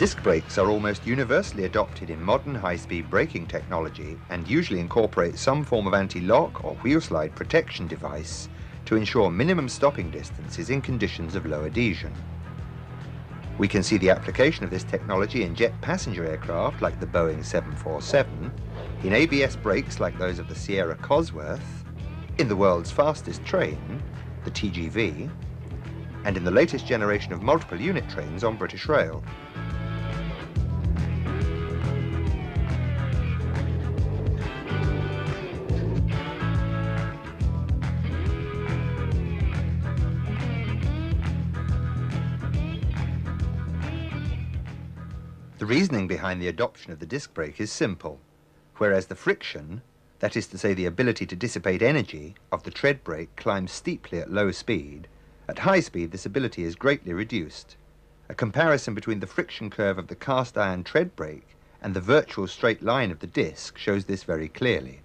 Disc brakes are almost universally adopted in modern high-speed braking technology and usually incorporate some form of anti-lock or wheel slide protection device to ensure minimum stopping distances in conditions of low adhesion. We can see the application of this technology in jet passenger aircraft like the Boeing 747, in ABS brakes like those of the Sierra Cosworth, in the world's fastest train, the TGV, and in the latest generation of multiple unit trains on British Rail. The reasoning behind the adoption of the disc brake is simple. Whereas the friction, that is to say the ability to dissipate energy, of the tread brake climbs steeply at low speed, at high speed this ability is greatly reduced. A comparison between the friction curve of the cast iron tread brake and the virtual straight line of the disc shows this very clearly.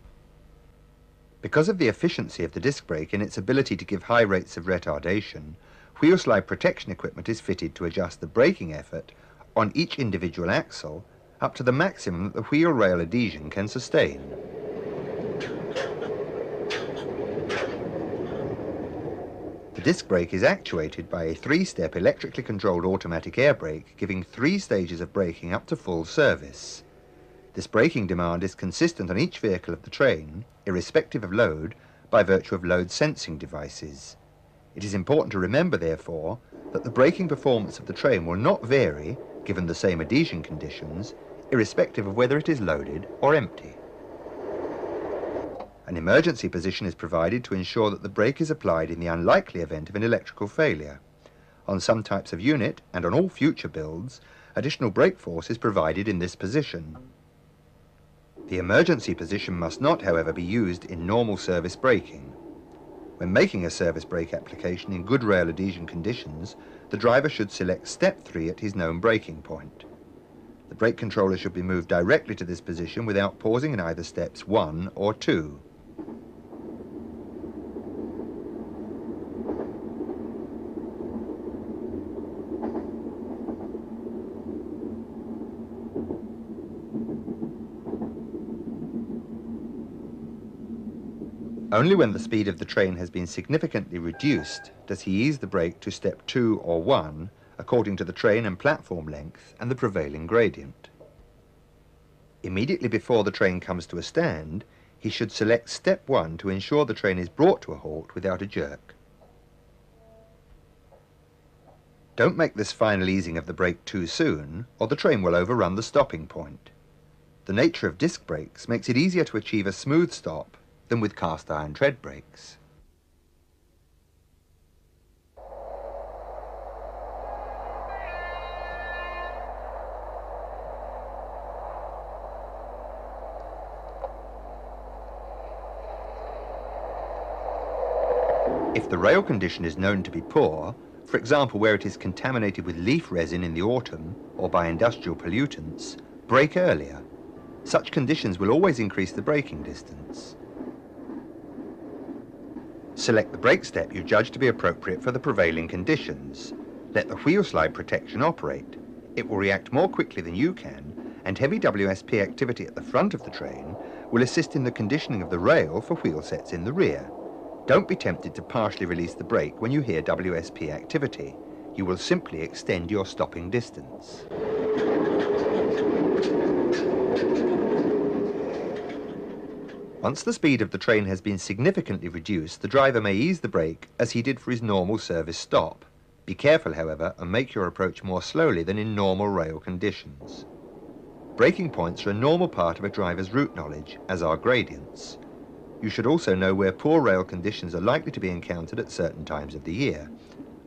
Because of the efficiency of the disc brake in its ability to give high rates of retardation, wheel slide protection equipment is fitted to adjust the braking effort on each individual axle up to the maximum that the wheel rail adhesion can sustain. The disc brake is actuated by a 3-step electrically controlled automatic air brake giving 3 stages of braking up to full service. This braking demand is consistent on each vehicle of the train, irrespective of load, by virtue of load sensing devices. It is important to remember, therefore, that the braking performance of the train will not vary, given the same adhesion conditions, irrespective of whether it is loaded or empty. An emergency position is provided to ensure that the brake is applied in the unlikely event of an electrical failure. On some types of unit, and on all future builds, additional brake force is provided in this position. The emergency position must not, however, be used in normal service braking. When making a service brake application in good rail adhesion conditions, the driver should select step 3 at his known braking point. The brake controller should be moved directly to this position without pausing in either steps 1 or 2. Only when the speed of the train has been significantly reduced does he ease the brake to step 2 or 1 according to the train and platform length and the prevailing gradient. Immediately before the train comes to a stand, he should select step 1 to ensure the train is brought to a halt without a jerk. Don't make this final easing of the brake too soon, or the train will overrun the stopping point. The nature of disc brakes makes it easier to achieve a smooth stop than with cast iron tread brakes. If the rail condition is known to be poor, for example where it is contaminated with leaf resin in the autumn or by industrial pollutants, brake earlier. Such conditions will always increase the braking distance. Select the brake step you judge to be appropriate for the prevailing conditions. Let the wheel slide protection operate. It will react more quickly than you can, and heavy WSP activity at the front of the train will assist in the conditioning of the rail for wheel sets in the rear. Don't be tempted to partially release the brake when you hear WSP activity. You will simply extend your stopping distance. Once the speed of the train has been significantly reduced, the driver may ease the brake as he did for his normal service stop. Be careful, however, and make your approach more slowly than in normal rail conditions. Braking points are a normal part of a driver's route knowledge, as are gradients. You should also know where poor rail conditions are likely to be encountered at certain times of the year.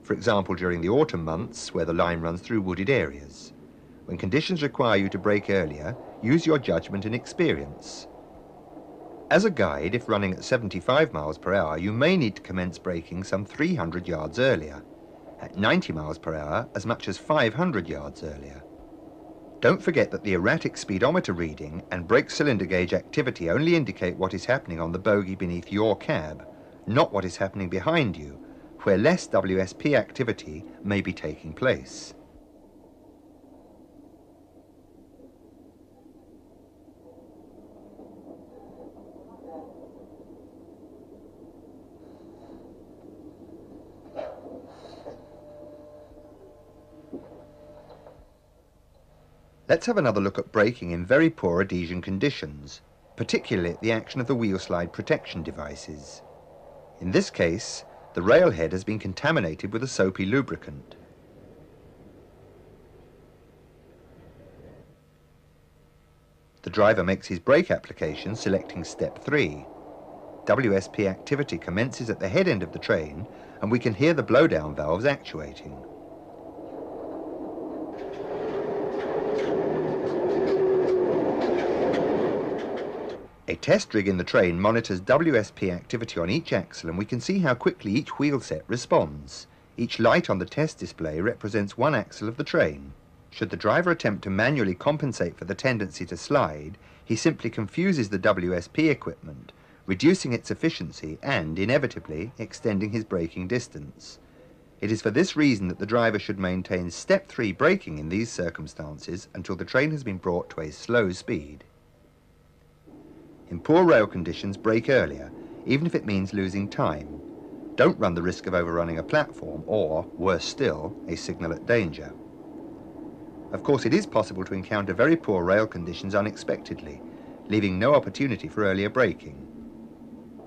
For example, during the autumn months, where the line runs through wooded areas. When conditions require you to brake earlier, use your judgment and experience. As a guide, if running at 75 miles per hour, you may need to commence braking some 300 yards earlier. At 90 miles per hour, as much as 500 yards earlier. Don't forget that the erratic speedometer reading and brake cylinder gauge activity only indicate what is happening on the bogie beneath your cab, not what is happening behind you, where less WSP activity may be taking place. Let's have another look at braking in very poor adhesion conditions, particularly at the action of the wheel slide protection devices. In this case, the rail head has been contaminated with a soapy lubricant. The driver makes his brake application selecting step 3. WSP activity commences at the head end of the train, and we can hear the blowdown valves actuating. A test rig in the train monitors WSP activity on each axle, and we can see how quickly each wheel set responds. Each light on the test display represents one axle of the train. Should the driver attempt to manually compensate for the tendency to slide, he simply confuses the WSP equipment, reducing its efficiency and, inevitably, extending his braking distance. It is for this reason that the driver should maintain step 3 braking in these circumstances until the train has been brought to a slow speed. In poor rail conditions, brake earlier, even if it means losing time. Don't run the risk of overrunning a platform or, worse still, a signal at danger. Of course, it is possible to encounter very poor rail conditions unexpectedly, leaving no opportunity for earlier braking.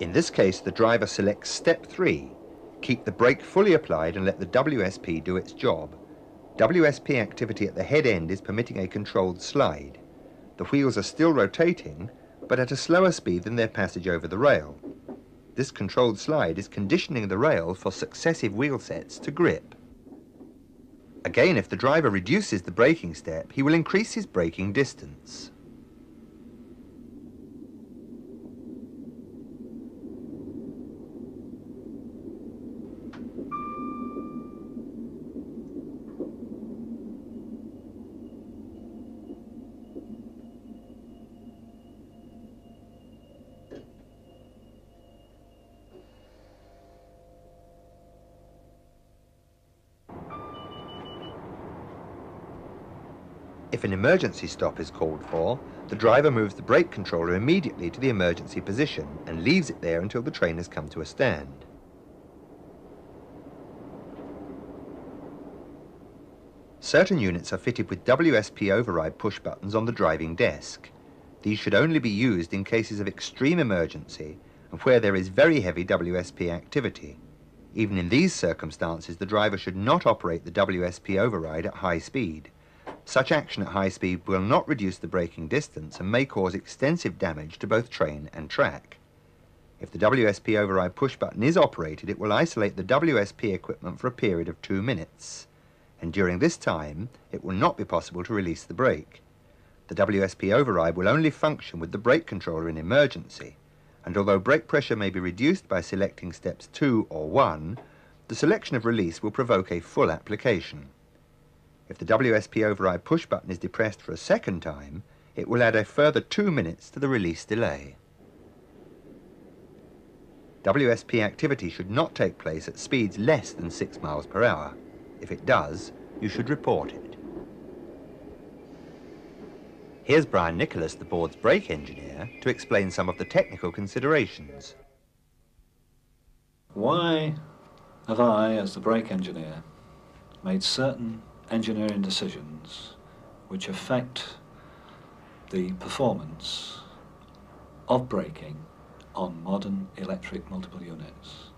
In this case, the driver selects step 3. Keep the brake fully applied and let the WSP do its job. WSP activity at the head end is permitting a controlled slide. The wheels are still rotating, but at a slower speed than their passage over the rail. This controlled slide is conditioning the rail for successive wheel sets to grip. Again, if the driver reduces the braking step, he will increase his braking distance. If an emergency stop is called for, the driver moves the brake controller immediately to the emergency position and leaves it there until the train has come to a stand. Certain units are fitted with WSP override push buttons on the driving desk. These should only be used in cases of extreme emergency and where there is very heavy WSP activity. Even in these circumstances, the driver should not operate the WSP override at high speed. Such action at high speed will not reduce the braking distance and may cause extensive damage to both train and track. If the WSP override push button is operated, it will isolate the WSP equipment for a period of 2 minutes, and during this time it will not be possible to release the brake. The WSP override will only function with the brake controller in emergency, and although brake pressure may be reduced by selecting steps 2 or 1, the selection of release will provoke a full application. If the WSP override push button is depressed for a second time, it will add a further 2 minutes to the release delay. WSP activity should not take place at speeds less than 6 miles per hour. If it does, you should report it. Here's Brian Nicholas, the board's brake engineer, to explain some of the technical considerations. Why have I, as the brake engineer, made certain engineering decisions which affect the performance of braking on modern electric multiple units?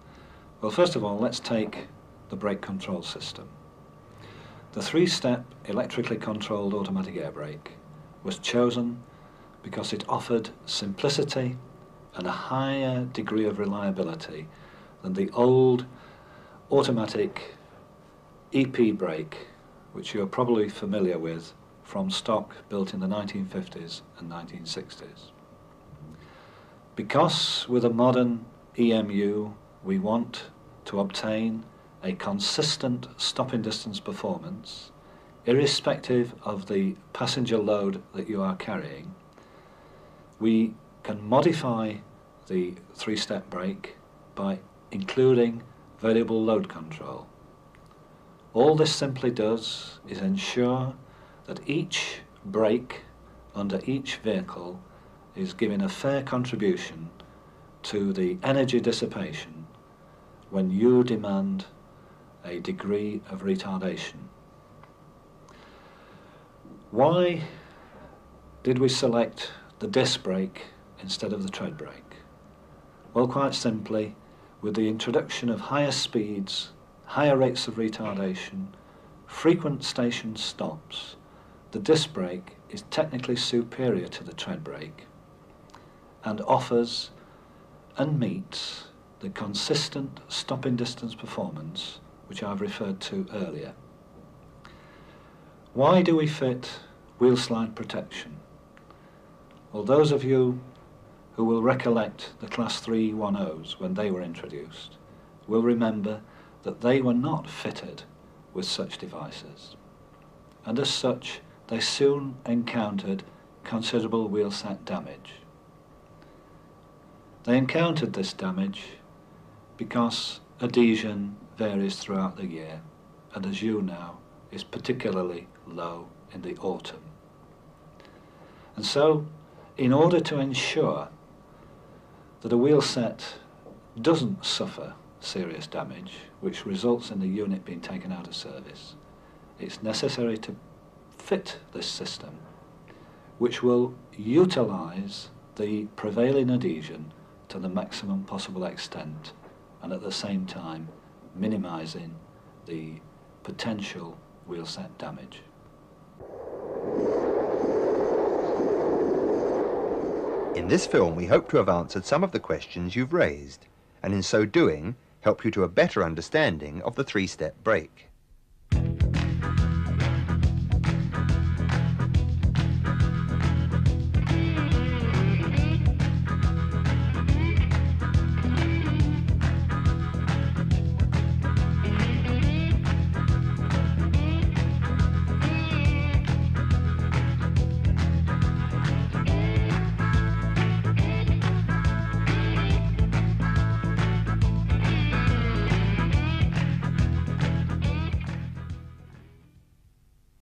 Well, first of all, let's take the brake control system. The 3-step electrically controlled automatic air brake was chosen because it offered simplicity and a higher degree of reliability than the old automatic EP brake, which you're probably familiar with from stock built in the 1950s and 1960s. Because with a modern EMU we want to obtain a consistent stopping distance performance, irrespective of the passenger load that you are carrying, we can modify the 3-step brake by including variable load control. All this simply does is ensure that each brake under each vehicle is giving a fair contribution to the energy dissipation when you demand a degree of retardation. Why did we select the disc brake instead of the tread brake? Well, quite simply, with the introduction of higher speeds, higher rates of retardation, frequent station stops, the disc brake is technically superior to the tread brake and offers and meets the consistent stopping distance performance which I've referred to earlier. Why do we fit wheel slide protection? Well, those of you who will recollect the Class 3 10s when they were introduced will remember that they were not fitted with such devices, and as such they soon encountered considerable wheel set damage. They encountered this damage because adhesion varies throughout the year, and as you know, is particularly low in the autumn. And so, in order to ensure that a wheel set doesn't suffer serious damage, which results in the unit being taken out of service, it's necessary to fit this system, which will utilize the prevailing adhesion to the maximum possible extent, and at the same time minimizing the potential wheel set damage. In this film, we hope to have answered some of the questions you've raised, and in so doing, help you to a better understanding of the three-step brake.